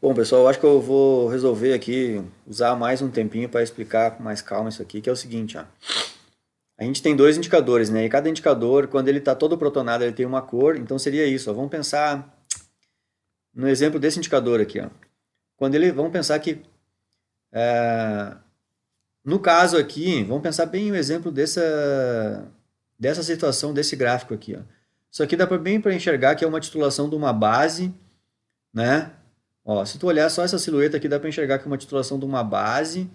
Bom, pessoal, eu acho que eu vou resolver aqui usar mais um tempinho para explicar com mais calma isso aqui, que é o seguinte, ó. A gente tem dois indicadores, né? E cada indicador, quando ele está todo protonado, ele tem uma cor, então seria isso, ó. Vamos pensar no exemplo desse indicador aqui, ó. Vamos pensar que, no caso aqui, vamos pensar bem o exemplo dessa situação, desse gráfico aqui, ó. Isso aqui dá bem para enxergar que é uma titulação de uma base, né? Ó, se tu olhar só essa silhueta aqui, dá para enxergar que é uma titulação de uma base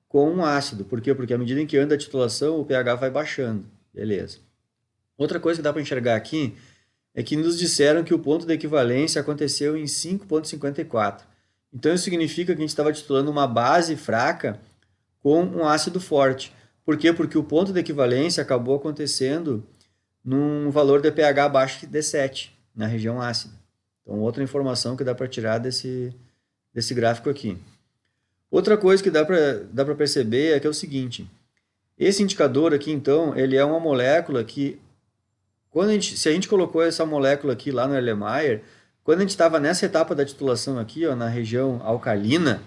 com um ácido. Por quê? Porque à medida em que anda a titulação, o pH vai baixando. Beleza. Outra coisa que dá para enxergar aqui é que nos disseram que o ponto de equivalência aconteceu em 5,54. Então isso significa que a gente estava titulando uma base fraca com um ácido forte. Por quê? Porque o ponto de equivalência acabou acontecendo num valor de pH abaixo de 7, na região ácida. Então, outra informação que dá para tirar desse gráfico aqui. Outra coisa que dá para perceber é que é o seguinte: esse indicador aqui, então, ele é uma molécula que, se a gente colocou essa molécula aqui lá no Erlenmeyer, quando a gente estava nessa etapa da titulação aqui, ó, na região alcalina,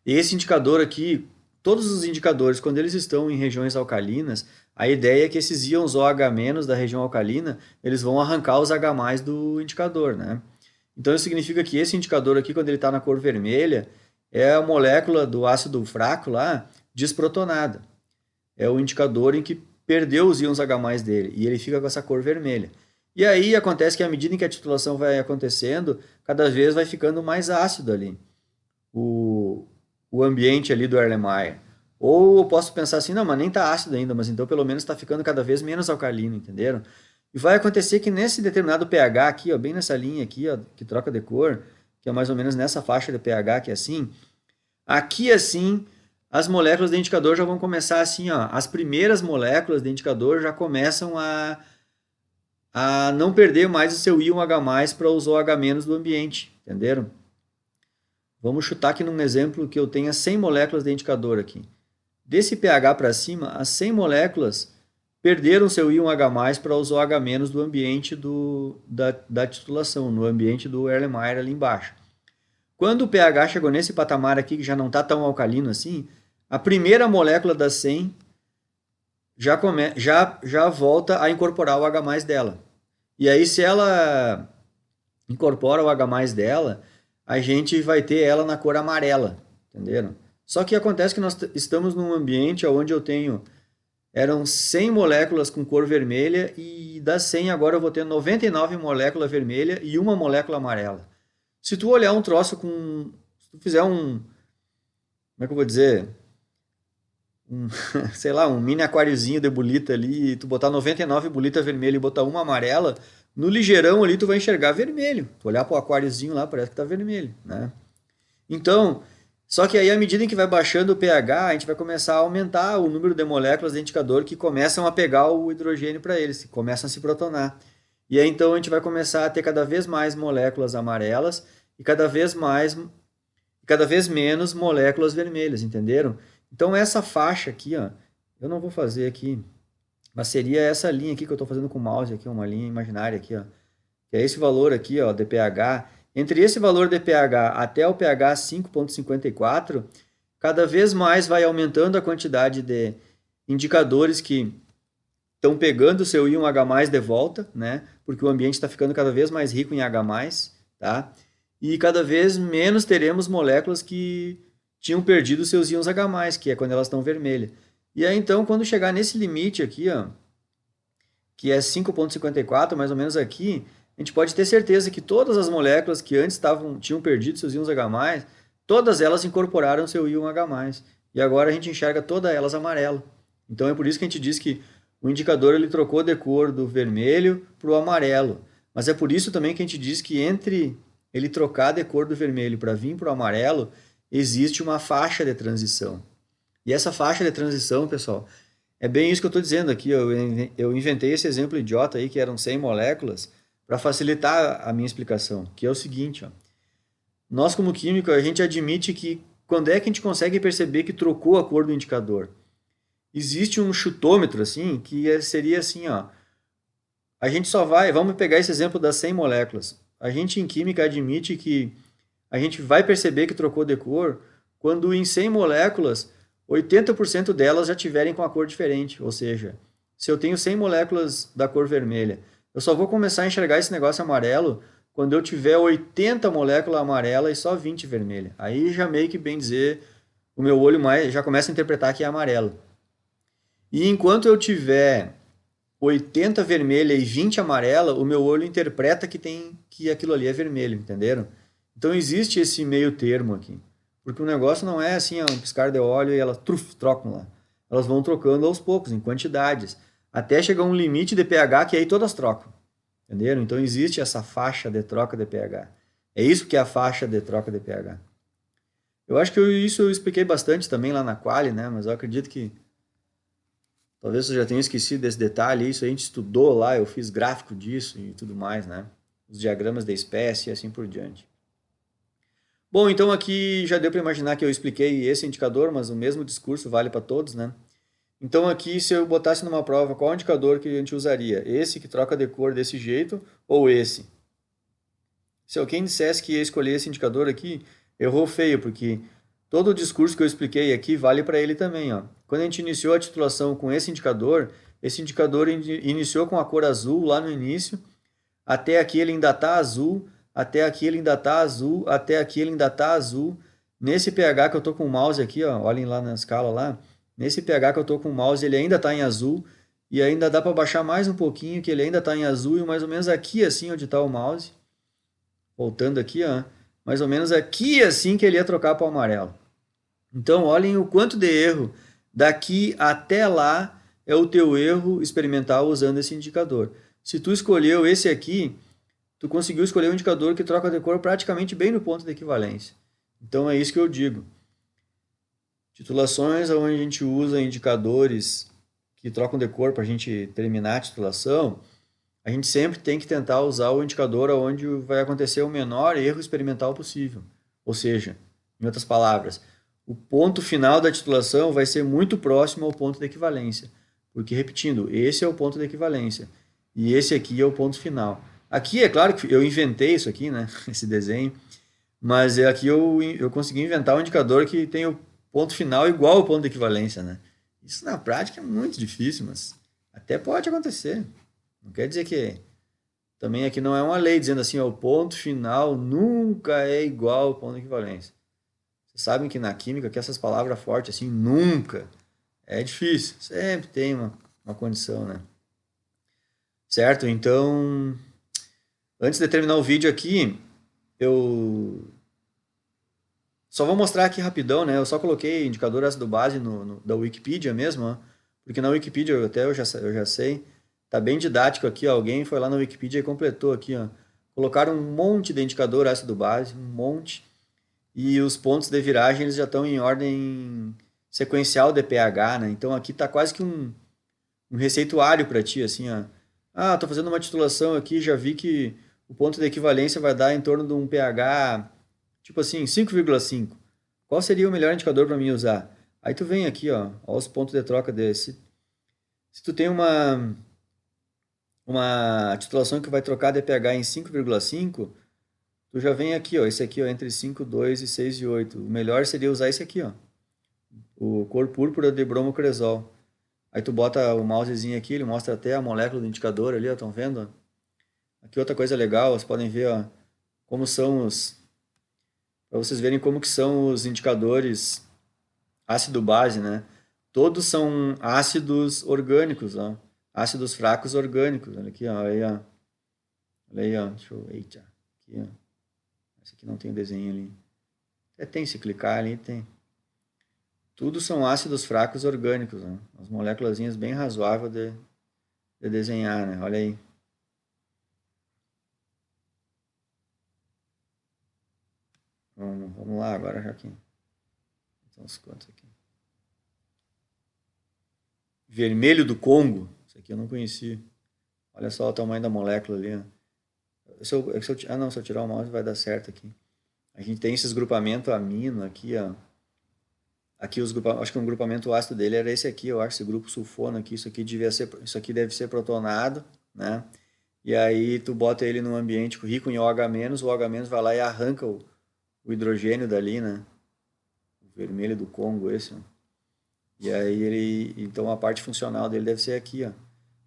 esse indicador aqui, todos os indicadores, quando eles estão em regiões alcalinas, a ideia é que esses íons OH- da região alcalina, eles vão arrancar os H+ do indicador, né? Então isso significa que esse indicador aqui, quando ele está na cor vermelha, é a molécula do ácido fraco lá, desprotonada. É o indicador em que perdeu os íons H+ dele, e ele fica com essa cor vermelha. E aí acontece que à medida em que a titulação vai acontecendo, cada vez vai ficando mais ácido ali o, o ambiente ali do Erlenmeyer. Ou eu posso pensar assim, não, mas nem está ácido ainda, mas então pelo menos está ficando cada vez menos alcalino, entenderam? E vai acontecer que nesse determinado pH aqui, ó, bem nessa linha aqui, ó, que troca de cor, que é mais ou menos nessa faixa de pH que é assim, aqui assim, as moléculas de indicador já vão começar assim, ó, as primeiras moléculas de indicador já começam a não perder mais o seu íon H+ para os OH- do ambiente, entenderam? Vamos chutar aqui num exemplo que eu tenha 100 moléculas de indicador aqui. Desse pH para cima, as 100 moléculas perderam seu íon H+ para os OH- do ambiente da titulação, no ambiente do Erlenmeyer ali embaixo. Quando o pH chegou nesse patamar aqui, que já não está tão alcalino assim, a primeira molécula das 100 já volta a incorporar o H+ dela. E aí, se ela incorpora o H+ dela, a gente vai ter ela na cor amarela, entenderam? Só que acontece que nós estamos num ambiente onde eram 100 moléculas com cor vermelha e das 100 agora eu vou ter 99 moléculas vermelhas e uma molécula amarela. Se tu olhar um troço se tu fizer como é que eu vou dizer? Um, sei lá, um mini aquáriozinho de bolita ali, e tu botar 99 bolita vermelha e botar uma amarela, no ligeirão ali tu vai enxergar vermelho. Tu olhar pro aquáriozinho lá, parece que tá vermelho, né? Então, só que aí à medida em que vai baixando o pH, a gente vai começar a aumentar o número de moléculas de indicador que começam a pegar o hidrogênio para eles, que começam a se protonar. E aí então a gente vai começar a ter cada vez mais moléculas amarelas e cada vez menos moléculas vermelhas, entenderam? Então essa faixa aqui, ó, eu não vou fazer aqui, mas seria essa linha aqui que eu estou fazendo com o mouse aqui, uma linha imaginária aqui, ó, que é esse valor aqui, ó, de pH. Entre esse valor de pH até o pH 5,54, cada vez mais vai aumentando a quantidade de indicadores que estão pegando o seu íon H+ de volta, né? Porque o ambiente está ficando cada vez mais rico em H+, tá? E cada vez menos teremos moléculas que tinham perdido seus íons H+, que é quando elas estão vermelhas. E aí então, quando chegar nesse limite aqui, ó, que é 5,54, mais ou menos aqui, a gente pode ter certeza que todas as moléculas que antes tinham perdido seus íons H+, todas elas incorporaram seu íon H+. E agora a gente enxerga todas elas amarelo. Então é por isso que a gente diz que o indicador ele trocou de cor do vermelho para o amarelo. Mas é por isso também que a gente diz que entre ele trocar de cor do vermelho para vir para o amarelo, existe uma faixa de transição. E essa faixa de transição, pessoal, é bem isso que eu estou dizendo aqui. Eu inventei esse exemplo idiota aí, que eram 100 moléculas, para facilitar a minha explicação, que é o seguinte, ó. Nós, como químico, a gente admite que quando é que a gente consegue perceber que trocou a cor do indicador? Existe um chutômetro, assim, seria assim, ó. Vamos pegar esse exemplo das 100 moléculas. A gente, em química, admite que a gente vai perceber que trocou de cor quando em 100 moléculas, 80% delas já tiverem com a cor diferente. Ou seja, se eu tenho 100 moléculas da cor vermelha, eu só vou começar a enxergar esse negócio amarelo quando eu tiver 80 moléculas amarelas e só 20 vermelha. Aí já meio que bem dizer, o meu olho mais já começa a interpretar que é amarelo. E enquanto eu tiver 80 vermelha e 20 amarela, o meu olho interpreta que aquilo ali é vermelho, entenderam? Então existe esse meio termo aqui. Porque o negócio não é assim, um piscar de óleo e elas trocam lá. Elas vão trocando aos poucos, em quantidades, até chegar um limite de pH que aí todas trocam. Entenderam? Então existe essa faixa de troca de pH. É isso que é a faixa de troca de pH. Eu acho que isso eu expliquei bastante também lá na Quali, né? Mas eu acredito que talvez você já tenha esquecido desse detalhe. Isso a gente estudou lá, eu fiz gráfico disso e tudo mais, né? Os diagramas da espécie e assim por diante. Bom, então aqui já deu para imaginar que eu expliquei esse indicador, mas o mesmo discurso vale para todos, né? Então aqui, se eu botasse numa prova, qual indicador que a gente usaria? Esse que troca de cor desse jeito ou esse? Se alguém dissesse que ia escolher esse indicador aqui, errou feio, porque todo o discurso que eu expliquei aqui vale para ele também, ó. Quando a gente iniciou a titulação com esse indicador iniciou com a cor azul lá no início, até aqui ele ainda está azul, até aqui ele ainda está azul, até aqui ele ainda está azul. Nesse pH que eu estou com o mouse aqui, ó, olhem lá na escala lá, nesse pH que eu estou com o mouse ele ainda está em azul, e ainda dá para baixar mais um pouquinho, que ele ainda está em azul, e mais ou menos aqui assim onde está o mouse, voltando aqui, ó, mais ou menos aqui assim que ele ia trocar para o amarelo. Então, olhem o quanto de erro daqui até lá é o teu erro experimental usando esse indicador. Se tu escolheu esse aqui, tu conseguiu escolher um indicador que troca de cor praticamente bem no ponto de equivalência. Então, é isso que eu digo. Titulações onde a gente usa indicadores que trocam de cor para a gente terminar a titulação, a gente sempre tem que tentar usar o indicador onde vai acontecer o menor erro experimental possível. Ou seja, em outras palavras, o ponto final da titulação vai ser muito próximo ao ponto de equivalência. Porque, repetindo, esse é o ponto de equivalência. E esse aqui é o ponto final. Aqui, é claro que eu inventei isso aqui, né? Esse desenho. Mas aqui eu consegui inventar um indicador que tem o ponto final igual ao ponto de equivalência, né? Isso na prática é muito difícil, mas até pode acontecer. Não quer dizer que também aqui não é uma lei dizendo assim, ó, o ponto final nunca é igual ao ponto de equivalência. Vocês sabem que na química, que essas palavras fortes assim, nunca, é difícil. Sempre tem uma condição, né? Certo? Então, antes de terminar o vídeo aqui, eu só vou mostrar aqui rapidão, né? Eu só coloquei indicador ácido base da Wikipedia mesmo, ó, porque na Wikipedia eu já sei. Tá bem didático aqui, ó. Alguém foi lá na Wikipedia e completou aqui, ó. Colocaram um monte de indicador ácido base, um monte. E os pontos de viragem eles já estão em ordem sequencial de pH, né? Então aqui tá quase que um receituário para ti, assim, ó. Ah, tô fazendo uma titulação aqui, já vi que o ponto de equivalência vai dar em torno de um pH, tipo assim, 5,5. Qual seria o melhor indicador para mim usar? Aí tu vem aqui, ó os pontos de troca desse. Se tu tem uma titulação que vai trocar de pH em 5,5, tu já vem aqui, ó, esse aqui, ó, entre 5,2 e 6,8. O melhor seria usar esse aqui, ó, o cor púrpura de bromocresol. Aí tu bota o mousezinho aqui, ele mostra até a molécula do indicador ali, ó, estão vendo? Aqui outra coisa legal, vocês podem ver, ó, como são para vocês verem como que são os indicadores ácido-base, né? Todos são ácidos orgânicos, ó. Ácidos fracos orgânicos. Olha aqui, ó. Olha aí, ó. Deixa eu... Eita. Aqui, ó. Esse aqui não tem o desenho ali. Até tem, se clicar ali, tem. Tudo são ácidos fracos orgânicos, né? As moléculas bem razoáveis de desenhar, né? Olha aí. Vamos lá agora, Joaquim. Então, os quantos aqui? Vermelho do Congo. Isso aqui eu não conhecia. Olha só o tamanho da molécula ali, ó. Se eu tirar o mouse vai dar certo aqui. A gente tem esses grupamentos amino aqui, ó. Aqui acho que um grupamento ácido dele era esse aqui, eu acho, esse grupo sulfono aqui, isso aqui deve ser protonado, né? E aí tu bota ele num ambiente rico em OH-, o OH- vai lá e arranca o hidrogênio dali, né? O vermelho do Congo, esse, ó. E aí então a parte funcional dele deve ser aqui, ó.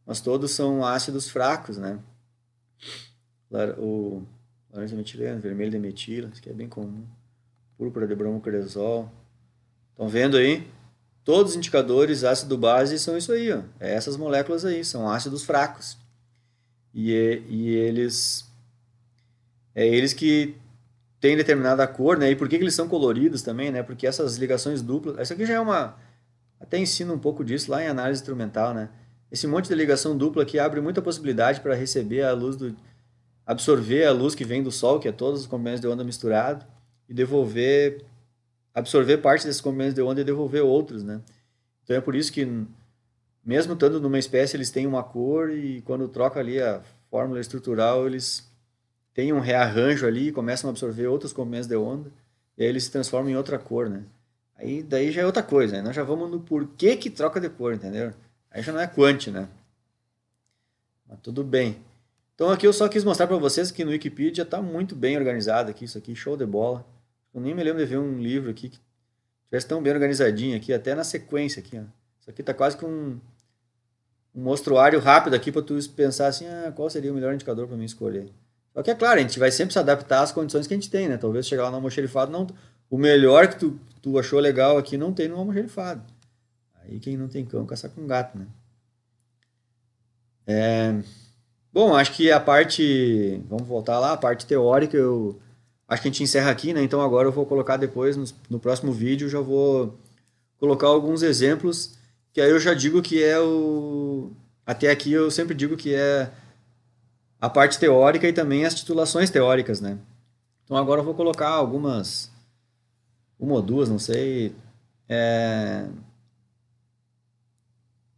Mas todos são ácidos fracos, né? O laranja metileno, vermelho de metila, isso aqui é bem comum. Púrpura de bromocresol. Estão vendo aí? Todos os indicadores ácido-base são isso aí, ó. É essas moléculas aí, são ácidos fracos. E eles que têm determinada cor, né? E por que eles são coloridos também, né? Porque essas ligações duplas... Isso aqui já é uma... Até ensino um pouco disso lá em análise instrumental, né? Esse monte de ligação dupla aqui abre muita possibilidade para receber a luz absorver a luz que vem do Sol, que é todos os comprimentos de onda misturados, e absorver parte desses comprimentos de onda e devolver outros, né? Então é por isso que, mesmo estando numa espécie, eles têm uma cor e quando troca ali a fórmula estrutural, eles têm um rearranjo ali e começam a absorver outros comprimentos de onda e aí eles se transformam em outra cor, né? Aí daí já é outra coisa, né? Nós já vamos no porquê que troca de cor, entendeu? Aí já não é quant, né? Mas tudo bem. Então aqui eu só quis mostrar para vocês que no Wikipedia está muito bem organizado aqui, isso aqui, show de bola. Eu nem me lembro de ver um livro aqui que tivesse tão bem organizadinho aqui, até na sequência aqui, ó. Isso aqui tá quase que um mostruário rápido aqui para tu pensar assim, qual seria o melhor indicador para mim escolher. Só que é claro, a gente vai sempre se adaptar às condições que a gente tem, né? Talvez chegar lá no almoxerifado, não, o melhor que tu achou legal aqui não tem no almoxerifado. Aí quem não tem cão caça com gato, né? Bom, acho que a parte, vamos voltar lá, a parte teórica, eu acho que a gente encerra aqui, né? Então agora eu vou colocar depois, no próximo vídeo, já vou colocar alguns exemplos, que aí eu já digo que é até aqui eu sempre digo que é a parte teórica e também as titulações teóricas, né? Então agora eu vou colocar algumas, uma ou duas, não sei,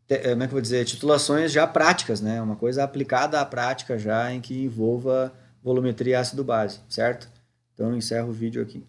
como é que eu vou dizer, titulações já práticas, né? Uma coisa aplicada à prática já em que envolva volumetria ácido-base, certo? Então eu encerro o vídeo aqui.